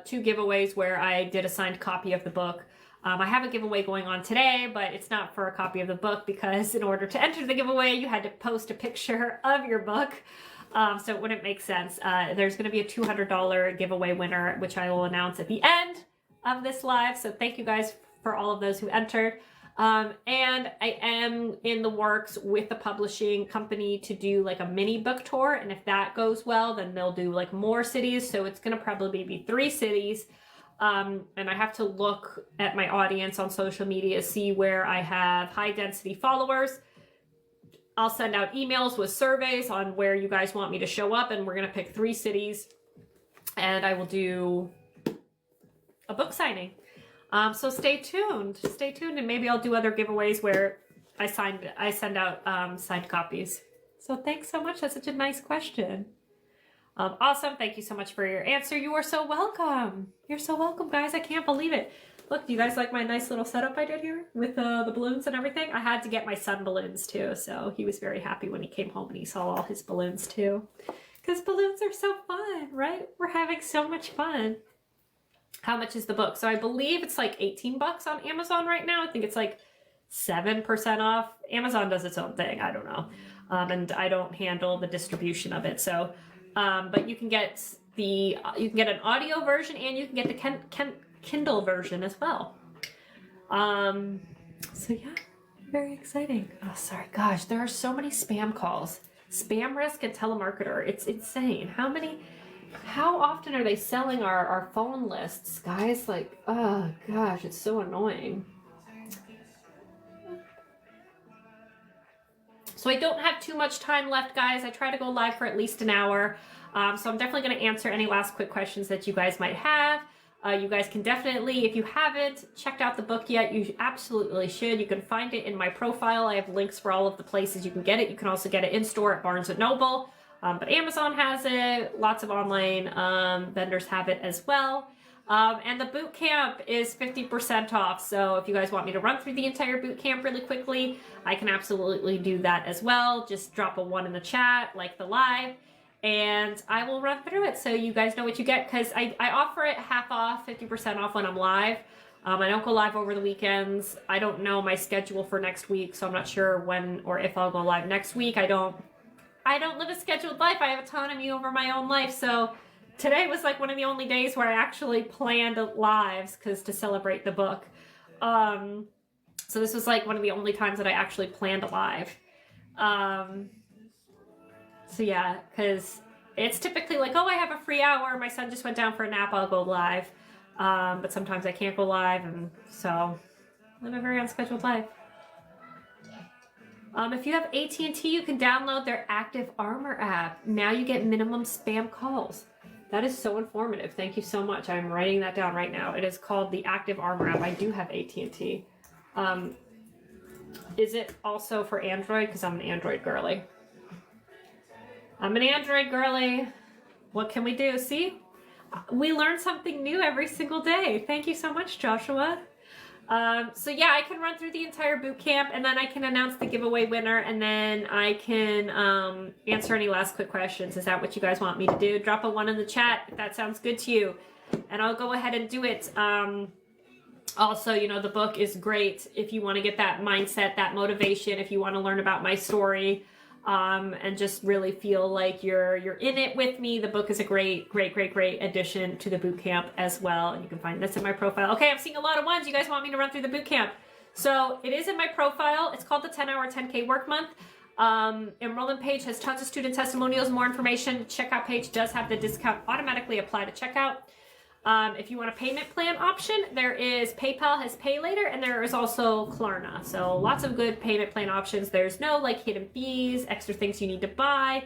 2 giveaways where I did a signed copy of the book. I have a giveaway going on today, but it's not for a copy of the book because in order to enter the giveaway, you had to post a picture of your book. So it wouldn't make sense. There's going to be a $200 giveaway winner, which I will announce at the end of this live. So thank you guys for all of those who entered. And I am in the works with the publishing company to do like a mini book tour. And if that goes well, then they'll do like more cities. So it's going to probably be 3 cities. And I have to look at my audience on social media, see where I have high density followers. I'll send out emails with surveys on where you guys want me to show up, and we're going to pick 3 cities, and I will do a book signing. So stay tuned, and maybe I'll do other giveaways where I send out signed copies. So thanks so much. That's such a nice question. Awesome. Thank you so much for your answer. You are so welcome. You're so welcome, guys. I can't believe it. Look, do you guys like my nice little setup I did here with the balloons and everything? I had to get my son balloons too, so he was very happy when he came home and he saw all his balloons too. Because balloons are so fun, right? We're having so much fun. How much is the book? So I believe it's like 18 bucks on Amazon right now. I think it's like 7% off. Amazon does its own thing. I don't know. And I don't handle the distribution of it. So, but you can get an audio version, and you can get the Kindle version as well. So yeah, very exciting. Oh, sorry. Gosh, there are so many spam calls. Spam risk and telemarketer. It's insane. How often are they selling our phone lists, guys? Like, oh gosh, it's so annoying. So I don't have too much time left, guys. I try to go live for at least an hour. So I'm definitely going to answer any last quick questions that you guys might have. You guys can definitely, if you haven't checked out the book yet, you absolutely should. You can find it in my profile. I have links for all of the places you can get it. You can also get it in store at Barnes & Noble. But Amazon has it. Lots of online vendors have it as well. And the boot camp is 50% off. So if you guys want me to run through the entire boot camp really quickly, I can absolutely do that as well. Just drop a 1 in the chat, like the live, and I will run through it so you guys know what you get, because I offer it half off, 50% off when I'm live. I don't go live over the weekends. I don't know my schedule for next week, so I'm not sure when or if I'll go live next week. I don't live a scheduled life. I have autonomy over my own life. So today was like one of the only days where I actually planned lives to celebrate the book. So this was like one of the only times that I actually planned a live. So yeah, because it's typically like, oh, I have a free hour. My son just went down for a nap. I'll go live. But sometimes I can't go live. And so I live a very unscheduled life. If you have AT&T, you can download their Active Armor app. Now you get minimum spam calls. That is so informative. Thank you so much. I'm writing that down right now. It is called the Active Armor app. I do have AT&T. Is it also for Android? Because I'm an Android girly. I'm an Android girly. What can we do? See? We learn something new every single day. Thank you so much, Joshua. So yeah, I can run through the entire boot camp, and then I can announce the giveaway winner, and then I can answer any last quick questions. Is that what you guys want me to do? Drop a 1 in the chat if that sounds good to you, and I'll go ahead and do it. Also, you know, the book is great if you want to get that mindset, that motivation, if you want to learn about my story, and just really feel like you're in it with me. The book is a great addition to the boot camp as well. And you can find this in my profile. Okay, I'm seeing a lot of ones. You guys want me to run through the boot camp. So it is in my profile. It's called the 10-Hour 10K Work Month. Enrollment page has tons of student testimonials, more information. Checkout page does have the discount automatically apply to checkout. If you want a payment plan option, there is PayPal has Pay Later, and there is also Klarna. So lots of good payment plan options. There's no like hidden fees, extra things you need to buy,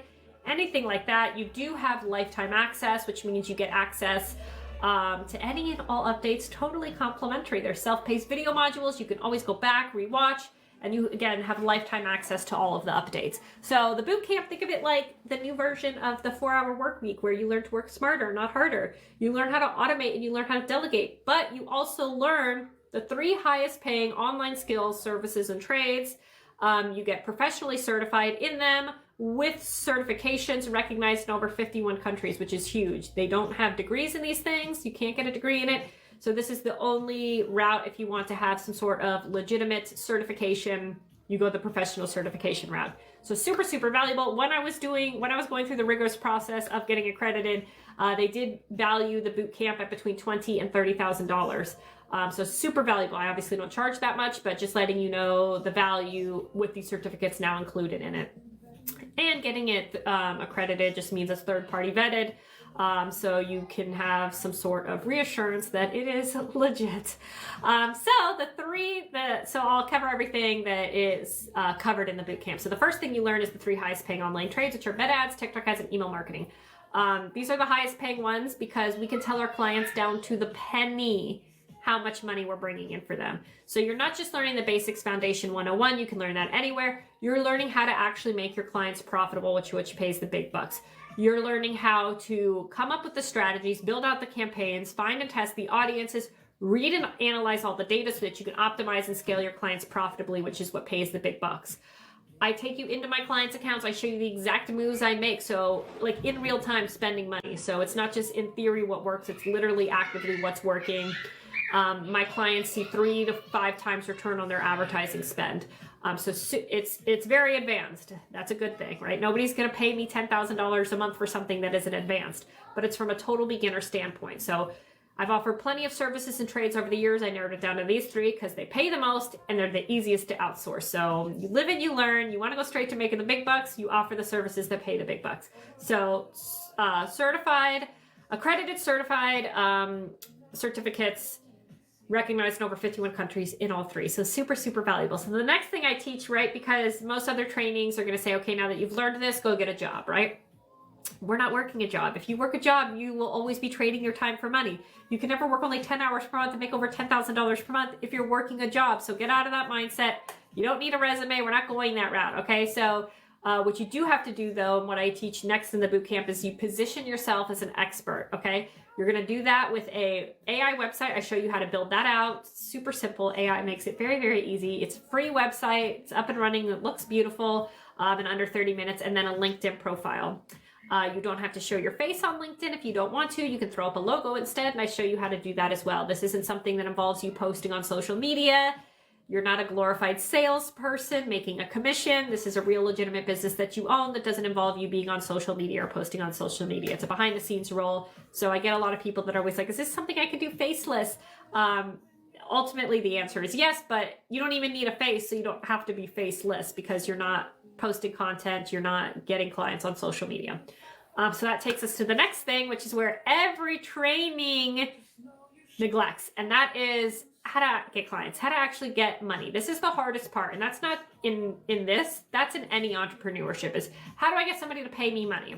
anything like that. You do have lifetime access, which means you get access to any and all updates totally complimentary. There's self-paced video modules. You can always go back, rewatch, and you, again, have lifetime access to all of the updates. So the boot camp, think of it like the new version of the 4-hour work week, where you learn to work smarter, not harder. You learn how to automate and you learn how to delegate, but you also learn the 3 highest paying online skills, services, and trades. You get professionally certified in them with certifications recognized in over 51 countries, which is huge. They don't have degrees in these things. You can't get a degree in it. So this is the only route if you want to have some sort of legitimate certification. You go the professional certification route. So super, super valuable. When I was going through the rigorous process of getting accredited, they did value the boot camp at between $20,000 and $30,000. So super valuable. I obviously don't charge that much, but just letting you know the value with these certificates now included in it. And getting it accredited just means it's third-party vetted. So you can have some sort of reassurance that it is legit. So I'll cover everything that is covered in the bootcamp. So the first thing you learn is the 3 highest paying online trades, which are Meta ads, TikTok ads, and email marketing. These are the highest paying ones because we can tell our clients down to the penny how much money we're bringing in for them. So you're not just learning the basics foundation 101, you can learn that anywhere. You're learning how to actually make your clients profitable, which pays the big bucks. You're learning how to come up with the strategies, build out the campaigns, find and test the audiences, read and analyze all the data so that you can optimize and scale your clients profitably, which is what pays the big bucks. I take you into my clients' accounts. I show you the exact moves I make. So like in real time spending money. So it's not just in theory what works. It's literally actively what's working. My clients see 3 to 5 times return on their advertising spend. So it's very advanced. That's a good thing, right? Nobody's going to pay me $10,000 a month for something that isn't advanced, but it's from a total beginner standpoint. So I've offered plenty of services and trades over the years. I narrowed it down to these 3 because they pay the most and they're the easiest to outsource. So you live and you learn. You want to go straight to making the big bucks, you offer the services that pay the big bucks. So accredited certified certificates, recognized in over 51 countries in all 3. So super, super valuable. So the next thing I teach, right, because most other trainings are going to say, okay, now that you've learned this, go get a job, right? We're not working a job. If you work a job, you will always be trading your time for money. You can never work only 10 hours per month and make over $10,000 per month if you're working a job. So get out of that mindset. You don't need a resume. We're not going that route, okay? So what you do have to do, though, and what I teach next in the bootcamp is you position yourself as an expert, okay? You're going to do that with a AI website. I show you how to build that out. Super simple. AI makes it very, very easy. It's a free website. It's up and running. It looks beautiful in under 30 minutes. And then a LinkedIn profile. You don't have to show your face on LinkedIn if you don't want to. You can throw up a logo instead, and I show you how to do that as well. This isn't something that involves you posting on social media. You're not a glorified salesperson making a commission. This is a real legitimate business that you own that doesn't involve you being on social media or posting on social media. It's a behind the scenes role. So I get a lot of people that are always like, is this something I could do faceless? Ultimately, the answer is yes, but you don't even need a face, so you don't have to be faceless because you're not posting content, you're not getting clients on social media. So that takes us to the next thing, which is where every training neglects, and that is how to get clients, how to actually get money. This is the hardest part, and that's not in this, that's in any entrepreneurship, is how do I get somebody to pay me money?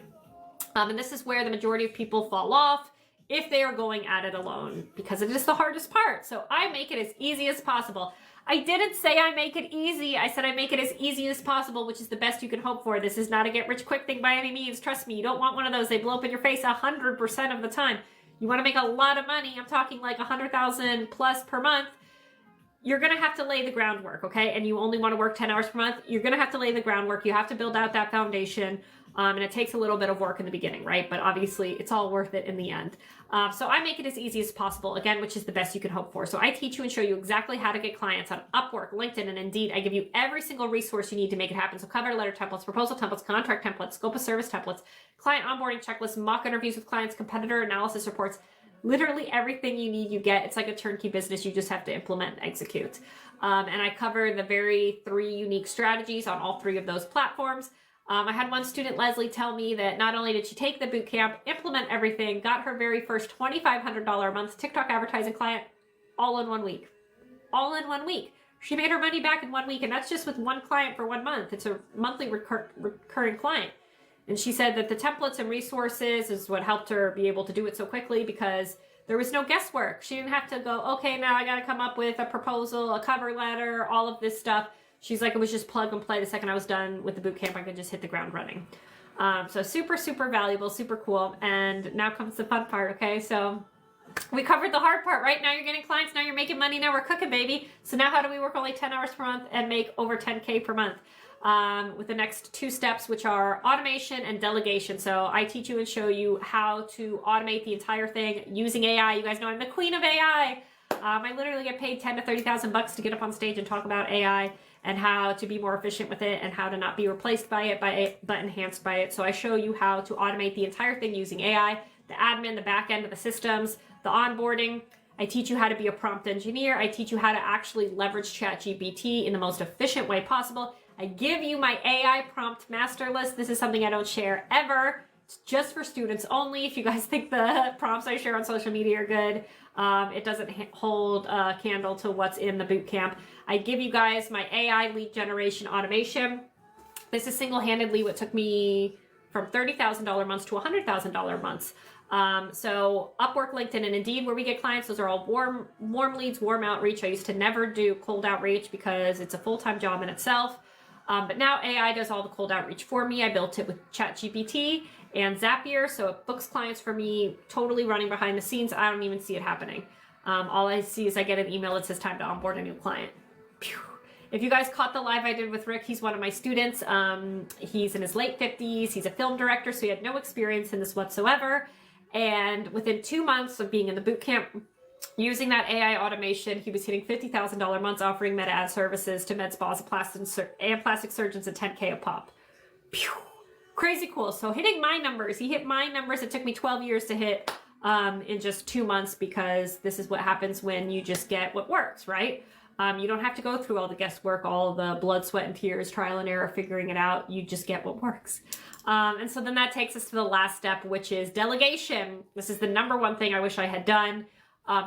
And this is where the majority of people fall off if they are going at it alone, because it is the hardest part. So I make it as easy as possible. I didn't say I make it easy. I said I make it as easy as possible, which is the best you can hope for. This is not a get rich quick thing by any means. Trust me, you don't want one of those. They blow up in your face 100% of the time. You want to make a lot of money. I'm talking like 100,000 plus per month. You're going to have to lay the groundwork, okay? And you only want to work 10 hours per month. You're going to have to lay the groundwork. You have to build out that foundation. And it takes a little bit of work in the beginning, right? But obviously it's all worth it in the end. So I make it as easy as possible, again, which is the best you can hope for. So I teach you and show you exactly how to get clients on Upwork, LinkedIn, and Indeed. I give you every single resource you need to make it happen. So cover letter templates, proposal templates, contract templates, scope of service templates, client onboarding checklists, mock interviews with clients, competitor analysis reports. Literally everything you need, you get. It's like a turnkey business. You just have to implement and execute. And I cover the very 3 unique strategies on all 3 of those platforms. I had one student, Leslie, tell me that not only did she take the bootcamp, implement everything, got her very first $2,500 a month TikTok advertising client all in 1 week. All in 1 week. She made her money back in 1 week, and that's just with one client for 1 month. It's a monthly recurring client. And she said that the templates and resources is what helped her be able to do it so quickly because there was no guesswork. She didn't have to go, okay, now I got to come up with a proposal, a cover letter, all of this stuff. She's like, it was just plug and play. The second I was done with the bootcamp, I could just hit the ground running. So super, super valuable, super cool. And now comes the fun part, okay? So we covered the hard part, right? Now you're getting clients, now you're making money, now we're cooking, baby. So now how do we work only 10 hours per month and make over 10K per month? With the next 2 steps, which are automation and delegation. So I teach you and show you how to automate the entire thing using AI. You guys know I'm the queen of AI. I literally get paid $10,000 to $30,000 to get up on stage and talk about AI and how to be more efficient with it and how to not be replaced by it, but enhanced by it. So I show you how to automate the entire thing using AI, the admin, the back end of the systems, the onboarding. I teach you how to be a prompt engineer. I teach you how to actually leverage ChatGPT in the most efficient way possible. I give you my AI prompt master list. This is something I don't share ever. It's just for students only. If you guys think the prompts I share on social media are good, it doesn't hold a candle to what's in the bootcamp. I give you guys my AI lead generation automation. This is single-handedly what took me from $30,000 months to $100,000 months. So Upwork, LinkedIn, and Indeed, where we get clients, those are all warm leads, warm outreach. I used to never do cold outreach because it's a full-time job in itself. But now AI does all the cold outreach for me. I built it with ChatGPT and Zapier, so it books clients for me, totally running behind the scenes. I don't even see it happening. All I see is I get an email that says time to onboard a new client. Phew. If you guys caught the live I did with Rick, he's one of my students. He's in his late 50s. He's a film director, so he had no experience in this whatsoever. And within 2 months of being in the bootcamp, using that AI automation, he was hitting $50,000 months, offering meta ad services to med spas and plastic surgeons at $10K a pop. Pew. Crazy cool. So hitting my numbers, he hit my numbers. It took me 12 years to hit in just 2 months, because this is what happens when you just get what works, right? You don't have to go through all the guesswork, all the blood, sweat, and tears, trial and error, figuring it out. You just get what works. And so then that takes us to the last step, which is delegation. This is the number one thing I wish I had done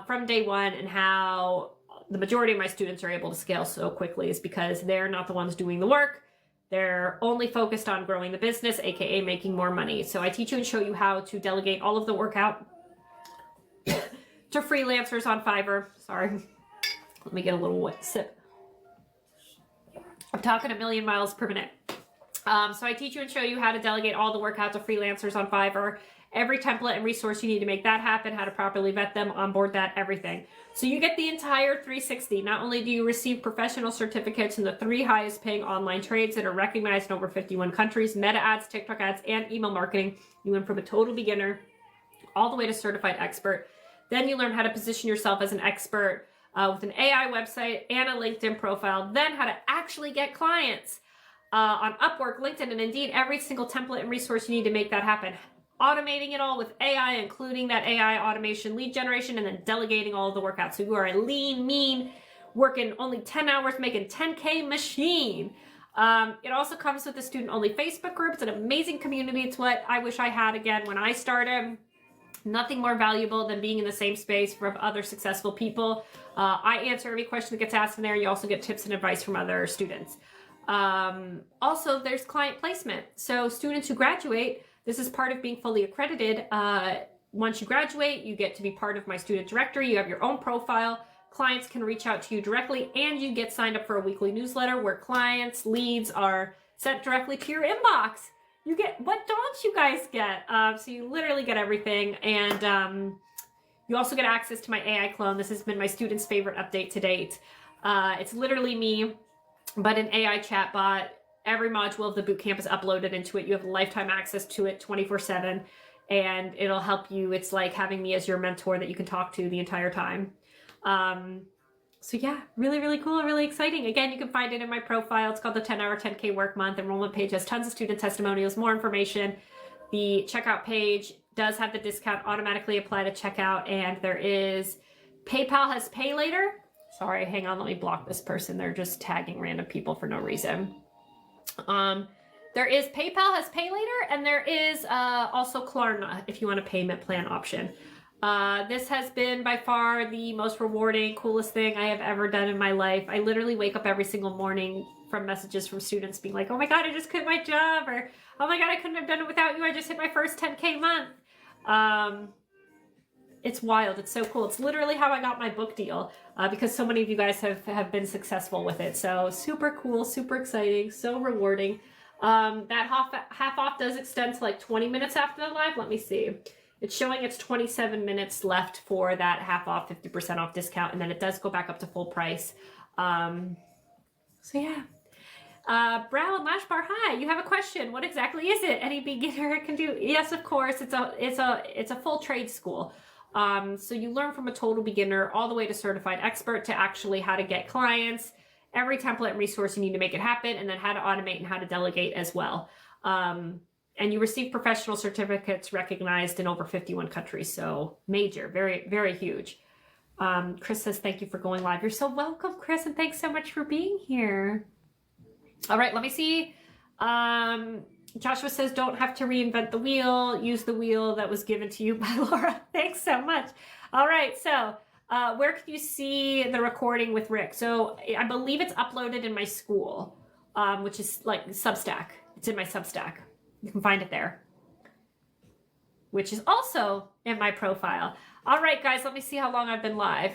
from day one, and how the majority of my students are able to scale so quickly is because they're not the ones doing the work. They're only focused on growing the business, aka making more money. So I teach you and show you how to delegate all of the work out to freelancers on Fiverr. Sorry. Let me get a little sip. I'm talking a million miles per minute. So I teach you and show you how to delegate all the work out to freelancers on Fiverr, every template and resource you need to make that happen, how to properly vet them, onboard that, everything. So you get the entire 360. Not only do you receive professional certificates in the 3 highest paying online trades that are recognized in over 51 countries, meta ads, TikTok ads, and email marketing. You went from a total beginner all the way to certified expert. Then you learn how to position yourself as an expert with an AI website and a LinkedIn profile, then how to actually get clients on Upwork, LinkedIn, and Indeed, every single template and resource you need to make that happen. Automating it all with AI, including that AI automation lead generation, and then delegating all of the work out. So you are a lean, mean, working only 10 hours, making 10K machine. It also comes with a student-only Facebook group. It's an amazing community. It's what I wish I had again when I started. Nothing more valuable than being in the same space from other successful people. I answer every question that gets asked in there. You also get tips and advice from other students. Also, there's client placement. So students who graduate, this is part of being fully accredited. Once you graduate, you get to be part of my student directory. You have your own profile. Clients can reach out to you directly, and you get signed up for a weekly newsletter where clients, leads are sent directly to your inbox. You get, what don't you guys get? So you literally get everything. And you also get access to my AI clone. This has been my students' favorite update to date. It's literally me, but an AI chatbot. Every module of the bootcamp is uploaded into it. You have lifetime access to it 24/7, and it'll help you. It's like having me as your mentor that you can talk to the entire time. So yeah, really, really cool, really exciting. Again, you can find it in my profile. It's called the 10-Hour 10K Work Month. Enrollment page has tons of student testimonials, more information. The checkout page does have the discount automatically apply to checkout, and there is PayPal has pay later. Sorry, hang on, let me block this person. They're just tagging random people for no reason. There is PayPal has pay later, and there is also Klarna if you want a payment plan option. This has been by far the most rewarding, coolest thing I have ever done in my life. I literally wake up every single morning from messages from students being like, oh my God, I just quit my job, or oh my God, I couldn't have done it without you. I just hit my first 10K month. It's wild. It's so cool. It's literally how I got my book deal because so many of you guys have been successful with it. So super cool, super exciting, so rewarding. That half off does extend to like 20 minutes after the live. Let me see. It's showing it's 27 minutes left for that half off, 50% off discount, and then it does go back up to full price. So yeah. Brow and Lash Bar, hi, you have a question. What exactly is it? Any beginner can do? Yes, of course. It's a full trade school. So you learn from a total beginner all the way to certified expert to actually how to get clients, every template and resource you need to make it happen, and then how to automate and how to delegate as well. And you receive professional certificates recognized in over 51 countries. So major, very, very huge. Chris says, thank you for going live. You're so welcome, Chris, and thanks so much for being here. All right, let me see. Joshua says, don't have to reinvent the wheel. Use the wheel that was given to you by Laura. Thanks so much. All right, so where can you see the recording with Rick? So I believe it's uploaded in my school, which is like Substack. It's in my Substack. You can find it there, which is also in my profile. All right, guys, let me see how long I've been live.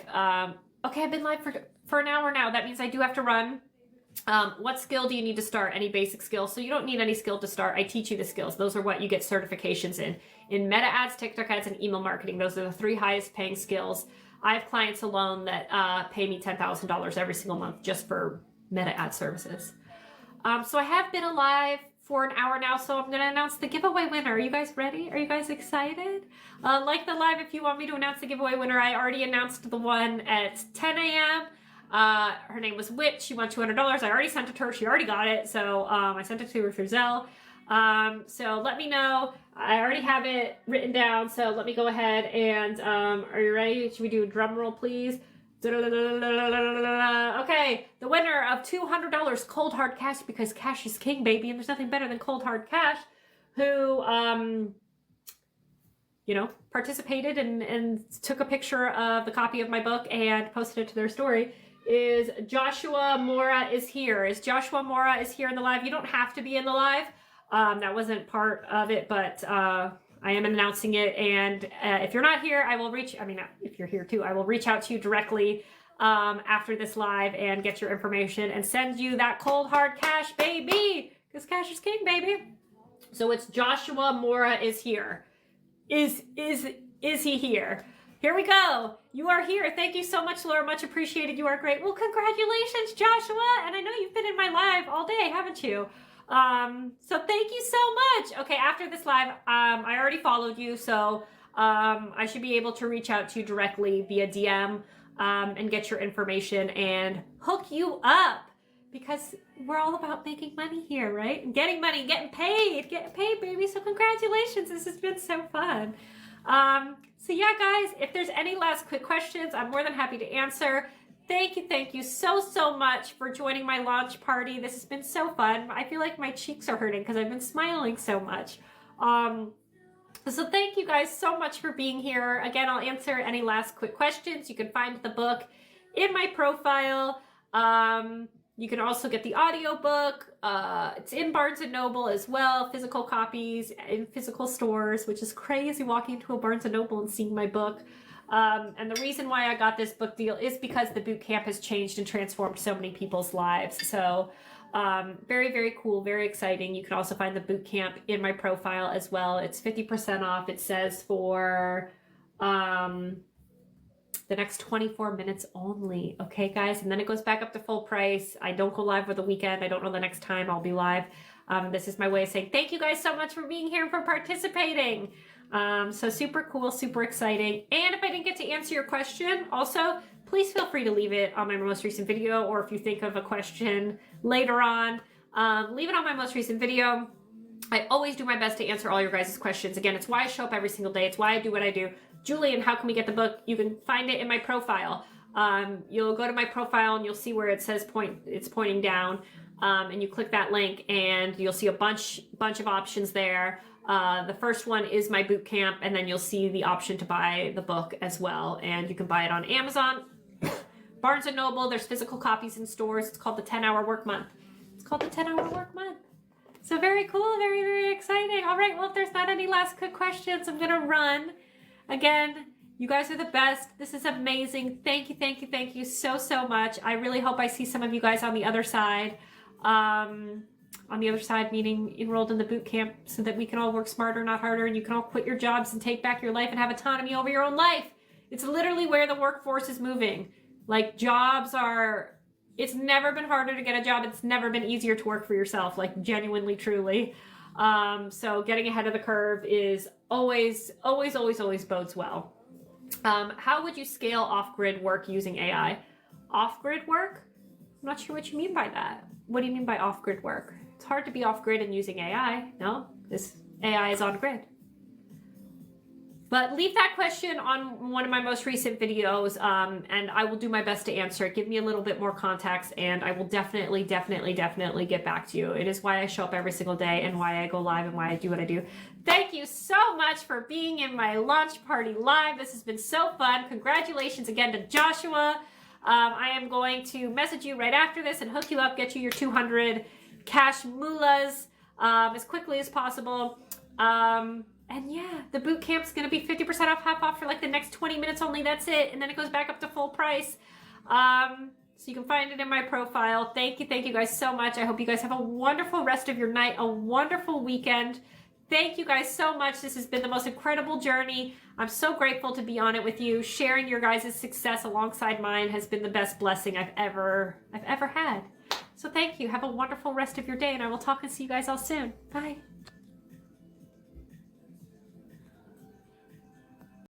Okay, I've been live for an hour now. That means I do have to run. What skill do you need to start? Any basic skills? So you don't need any skill to start. I teach you the skills. Those are what you get certifications in meta ads, TikTok ads, and email marketing. Those are the 3 highest paying skills. I have clients alone that pay me $10,000 every single month just for meta ad services. So I have been alive for an hour now, so I'm going to announce the giveaway winner. Are you guys ready? Are you guys excited? Like the live if you want me to announce the giveaway winner. I already announced the one at 10 a.m. Her name was Witch. She won $200. I already sent it to her. She already got it. So I sent it to her through Zelle. So let me know. I already have it written down. So let me go ahead and are you ready? Should we do a drum roll, please? Okay, the winner of $200 cold hard cash, because cash is king, baby, and there's nothing better than cold hard cash, who participated and took a picture of the copy of my book and posted it to their story, is Joshua Mora is here. Is Joshua Mora is here in the live. You don't have to be in the live. That wasn't part of it, but I am announcing it. And if you're not here, if you're here too, I will reach out to you directly after this live and get your information and send you that cold hard cash, baby, because cash is king, baby. So it's Joshua Mora is here. Is he here? Here we go. You are here. Thank you so much, Laura. Much appreciated. You are great. Well, congratulations, Joshua. And I know you've been in my live all day, haven't you? So thank you so much. Okay, after this live, I already followed you, so I should be able to reach out to you directly via DM and get your information and hook you up, because we're all about making money here, right? And getting money, getting paid, baby. So congratulations. This has been so fun. So yeah, guys, if there's any last quick questions, I'm more than happy to answer. Thank you so much for joining my launch party. This has been so fun. I feel like my cheeks are hurting because I've been smiling so much. So thank you guys so much for being here. Again, I'll answer any last quick questions. You can find the book in my profile. You can also get the audiobook. It's in Barnes & Noble as well. Physical copies in physical stores, which is crazy, walking into a Barnes & Noble and seeing my book. And the reason why I got this book deal is because the boot camp has changed and transformed so many people's lives. So very, very cool, very exciting. You can also find the boot camp in my profile as well. It's 50% off. It says for the next 24 minutes only. Okay, guys? And then it goes back up to full price. I don't go live for the weekend. I don't know the next time I'll be live. This is my way of saying thank you guys so much for being here and for participating. So super cool, super exciting. And if I didn't get to answer your question, also, please feel free to leave it on my most recent video, or if you think of a question later on, leave it on my most recent video. I always do my best to answer all your guys' questions. Again, it's why I show up every single day. It's why I do what I do. Julian, how can we get the book? You can find it in my profile. You'll go to my profile and you'll see where it says it's pointing down. And you click that link and you'll see a bunch of options there. The first one is my boot camp, and then you'll see the option to buy the book as well. And you can buy it on Amazon, Barnes & Noble. There's physical copies in stores. It's called the 10-Hour Work Month. It's called the 10-Hour Work Month. So very cool, very, very exciting. All right, well, if there's not any last quick questions, I'm going to run. Again, you guys are the best. This is amazing. Thank you so much. I really hope I see some of you guys on the other side. On the other side, meaning enrolled in the boot camp, so that we can all work smarter, not harder, and you can all quit your jobs and take back your life and have autonomy over your own life. It's literally where the workforce is moving. Like, it's never been harder to get a job. It's never been easier to work for yourself, like genuinely, truly. So getting ahead of the curve is always bodes well. How would you scale off-grid work using AI? Off-grid work? I'm not sure what you mean by that. What do you mean by off-grid work? It's hard to be off-grid and using AI. No, this AI is on-grid. But leave that question on one of my most recent videos, and I will do my best to answer it. Give me a little bit more context, and I will definitely get back to you. It is why I show up every single day and why I go live and why I do what I do. Thank you so much for being in my launch party live. This has been so fun. Congratulations again to Joshua. I am going to message you right after this and hook you up, get you your 200 cash moolahs as quickly as possible. And yeah, the boot camp's going to be 50% off, half off for like the next 20 minutes only. That's it. And then it goes back up to full price. So you can find it in my profile. Thank you guys so much. I hope you guys have a wonderful rest of your night, a wonderful weekend. Thank you guys so much. This has been the most incredible journey. I'm so grateful to be on it with you. Sharing your guys' success alongside mine has been the best blessing I've ever had. So thank you. Have a wonderful rest of your day, and I will talk and see you guys all soon. Bye.